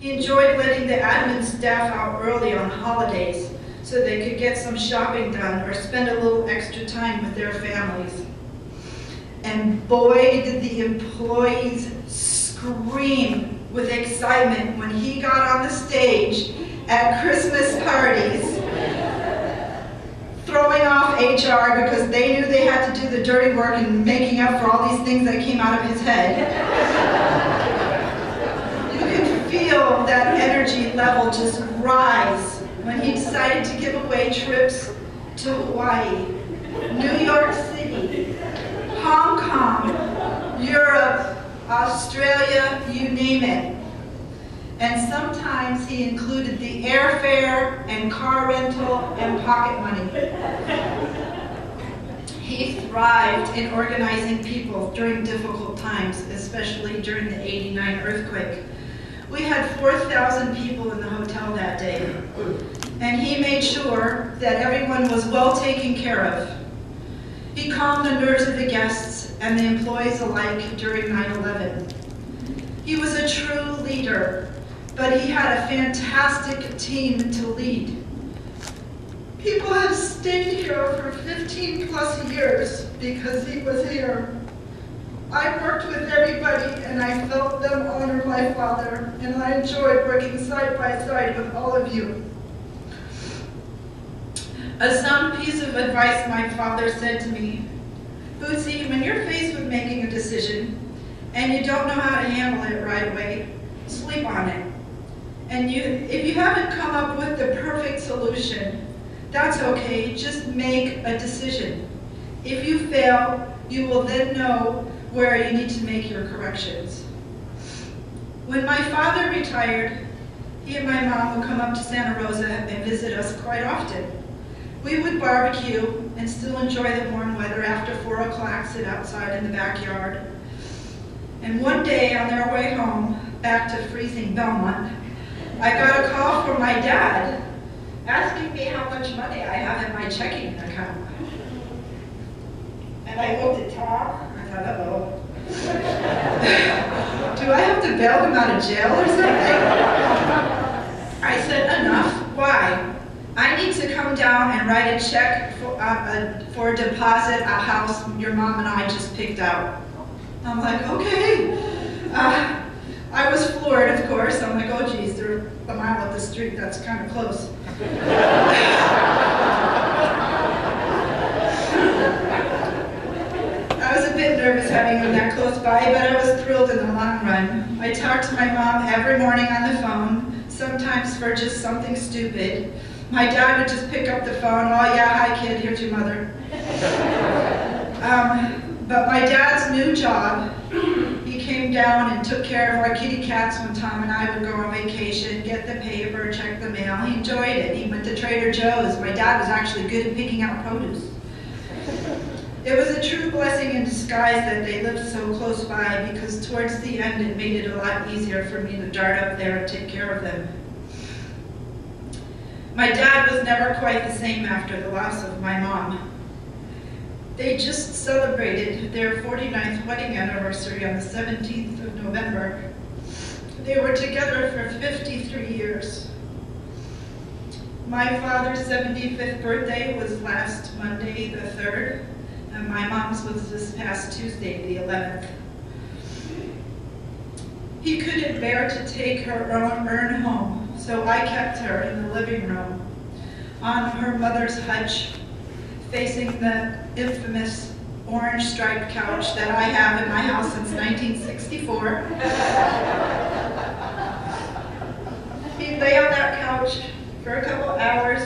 He enjoyed letting the admin staff out early on holidays so they could get some shopping done or spend a little extra time with their families. And boy, did the employees scream with excitement when he got on the stage at Christmas parties, throwing off HR because they knew they had to do the dirty work and making up for all these things that came out of his head. You could feel that energy level just rise when he decided to give away trips to Hawaii, New York City, Hong Kong, Europe, Australia, you name it. And sometimes he included the airfare and car rental and pocket money. He thrived in organizing people during difficult times, especially during the '89 earthquake. We had 4,000 people in the hotel that day, and he made sure that everyone was well taken care of. He calmed the nerves of the guests and the employees alike during 9/11. He was a true leader, but he had a fantastic team to lead. People have stayed here for 15 plus years because he was here. I worked with everybody and I felt them honor my father, and I enjoyed working side by side with all of you. A sound piece of advice my father said to me, Bootsy, when you're faced with making a decision and you don't know how to handle it right away, sleep on it. And if you haven't come up with the perfect solution, that's okay, just make a decision. If you fail, you will then know where you need to make your corrections. When my father retired, he and my mom would come up to Santa Rosa and visit us quite often. We would barbecue and still enjoy the warm weather after 4 o'clock, sit outside in the backyard. And one day on their way home, back to freezing Belmont, I got a call from my dad asking me how much money I have in my checking account. And I looked at Tom, I thought, uh-oh. Do I have to bail him out of jail or something? I said, enough, why? I need to come down and write a check for a deposit, a house your mom and I just picked out. I'm like, okay. I was floored, of course. I'm like, oh geez, they're a mile up the street, that's kind of close. I was a bit nervous having him that close by, but I was thrilled in the long run. I talked to my mom every morning on the phone, sometimes for just something stupid. My dad would just pick up the phone, oh yeah, hi kid, here's your mother. But my dad's new job, he came down and took care of our kitty cats when Tom and I would go on vacation, get the paper, check the mail. He enjoyed it. He went to Trader Joe's. My dad was actually good at picking out produce. It was a true blessing in disguise that they lived so close by, because towards the end it made it a lot easier for me to dart up there and take care of them. My dad was never quite the same after the loss of my mom. They just celebrated their 49th wedding anniversary on the 17th of November. They were together for 53 years. My father's 75th birthday was last Monday, the 3rd, and my mom's was this past Tuesday, the 11th. He couldn't bear to take her urn home, so I kept her in the living room on her mother's hutch, facing the infamous orange striped couch that I have in my house since 1964. He'd lay on that couch for a couple hours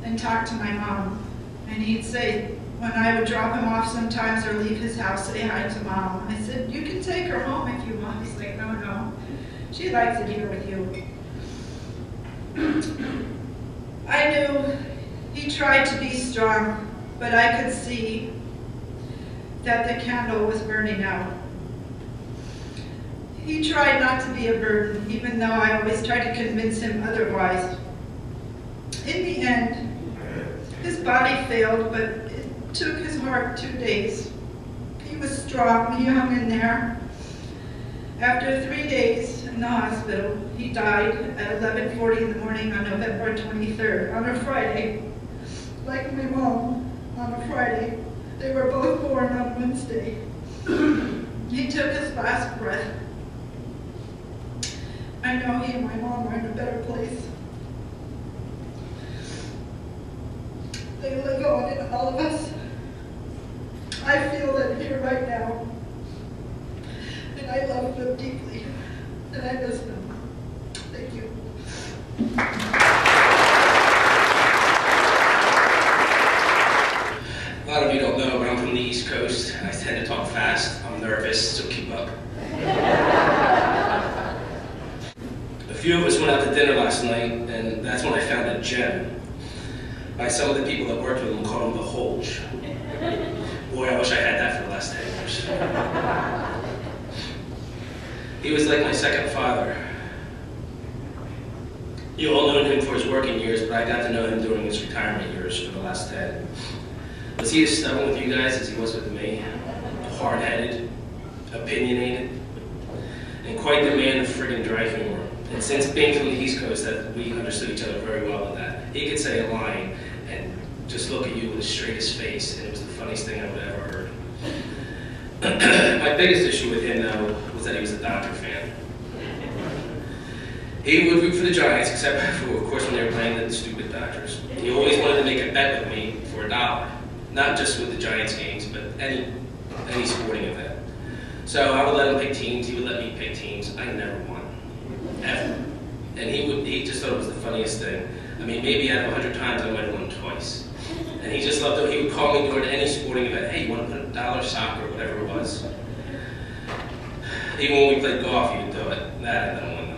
and talk to my mom. And he'd say, when I would drop him off sometimes or leave his house, say hi to mom. I said, you can take her home if you want. He's like, no, no, she likes it here with you. I knew he tried to be strong, but I could see that the candle was burning out. He tried not to be a burden, even though I always tried to convince him otherwise. In the end, his body failed, but it took his heart 2 days. He was strong, he hung in there. After 3 days, and in the hospital. He died at 11:40 in the morning on November 23rd, on a Friday. Like my mom, on a Friday. They were both born on Wednesday. He took his last breath. I know he and my mom are in a better place. They live on in all of us. I feel them here right now. And I love them deeply. And I miss them. Thank you. A lot of you don't know, but I'm from the East Coast. I tend to talk fast. I'm nervous, so keep up. A few of us went out to dinner last night, and that's when I found a gem. By some of the people that worked with him, called him the Holger. Boy, I wish I had that for the last 10 years. He was like my second father. You all know him for his working years, but I got to know him during his retirement years for the last 10. Was he as stubborn with you guys as he was with me? Hard-headed, opinionated, and quite the man of friggin' dry humor. And since being from the East Coast, that we understood each other very well with that. He could say a line and just look at you with the straightest face, and it was the funniest thing I would have ever heard. My biggest issue with him, though, was that he was a Dodger fan. He would root for the Giants, except for, of course, when they were playing the stupid Dodgers. He always wanted to make a bet with me for $1. Not just with the Giants games, but any sporting event. So I would let him pick teams, he would let me pick teams. I never won, ever. And he just thought it was the funniest thing. I mean, maybe out of 100 times, I might have won twice. And he just loved it. He would call me during any sporting event, hey, you want to put $1 soccer, or whatever it was. Even when we played golf, he would do it. That I don't win, though.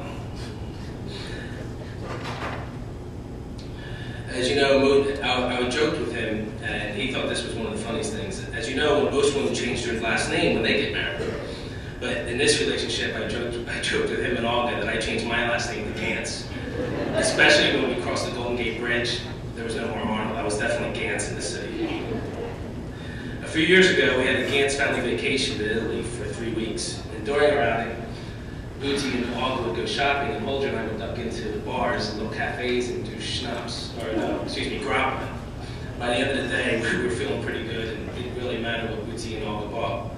As you know, I would joke with him, and he thought this was one of the funniest things. As you know, most women change their last name when they get married. But in this relationship, I joked with him and Holger that I changed my last name to Gantz. Especially when we crossed the Golden Gate Bridge. There was no more Arnold. I was definitely Gantz in the city. A few years ago, we had a Gantz family vacation to Italy for 3 weeks. And during our outing, Bootsy and Holger would go shopping, and Holger and I would duck into the bars and little cafes and do schnapps, or grappa. By the end of the day, we were feeling pretty good, and it didn't really matter what Bootsy and Holger bought.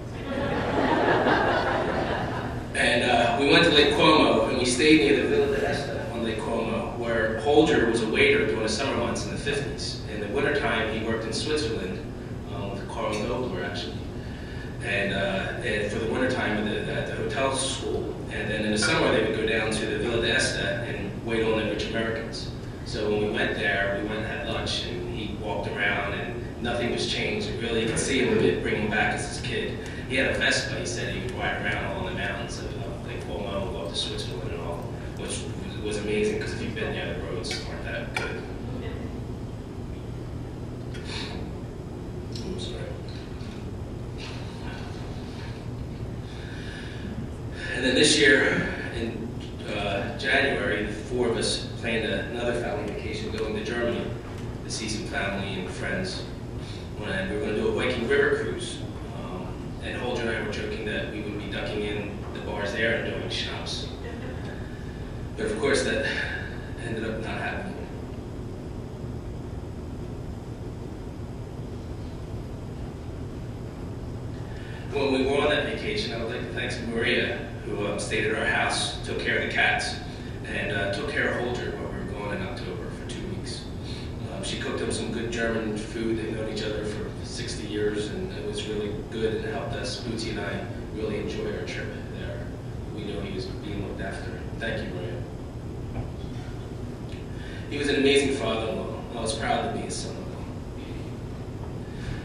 And we went to Lake Como, and we stayed near the Villa d'Este on Lake Como, where Holger was a waiter during the summer months in the 50s. In the wintertime, he worked in Switzerland with Carl Holger, actually. And for the wintertime at the hotel school. And then in the summer, they would go down to the Villa d'Este and wait on the rich Americans. So when we went there, we went and had lunch, and he walked around, and nothing was changed. Really, you could see him a bit bring him back as his kid. He had a Vespa, he said he would ride around all in the mountains of Lake Como, go up to Switzerland and all, which was amazing, because if you've been there, the roads aren't that good. I'm sorry. And then this year, in January, the 4 of us planned another family vacation going to Germany to see some family and friends. And we were going to do a Viking River cruise. And Holger and I were joking that we would be ducking in the bars there and doing schnapps. But of course, that ended up not happening. When we were on that vacation, I would like to thank Maria, who stayed at our house, took care of the cats, and took care of Holger while we were going in October for 2 weeks. She cooked him some good German food. They've known each other for 60 years, and it was really good and helped us, Bootsy and I, really enjoy our trip there. We knew he was being looked after. Thank you, Maria. He was an amazing father-in-law, and I was proud to be his son-in-law.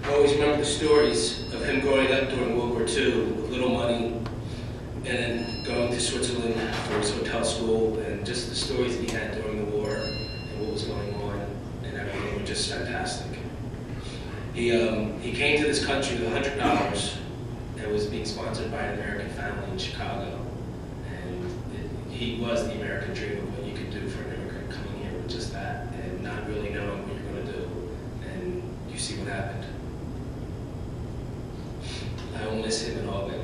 I always remember the stories of him growing up during World War II with little money, and then going to Switzerland for his hotel school, and just the stories that he had during the war and what was going on, and everything were just fantastic. He came to this country with $100 and was being sponsored by an American family in Chicago. And he was the American dream of what you could do for an immigrant coming here with just that and not really knowing what you're going to do. And you see what happened. I will miss him and all my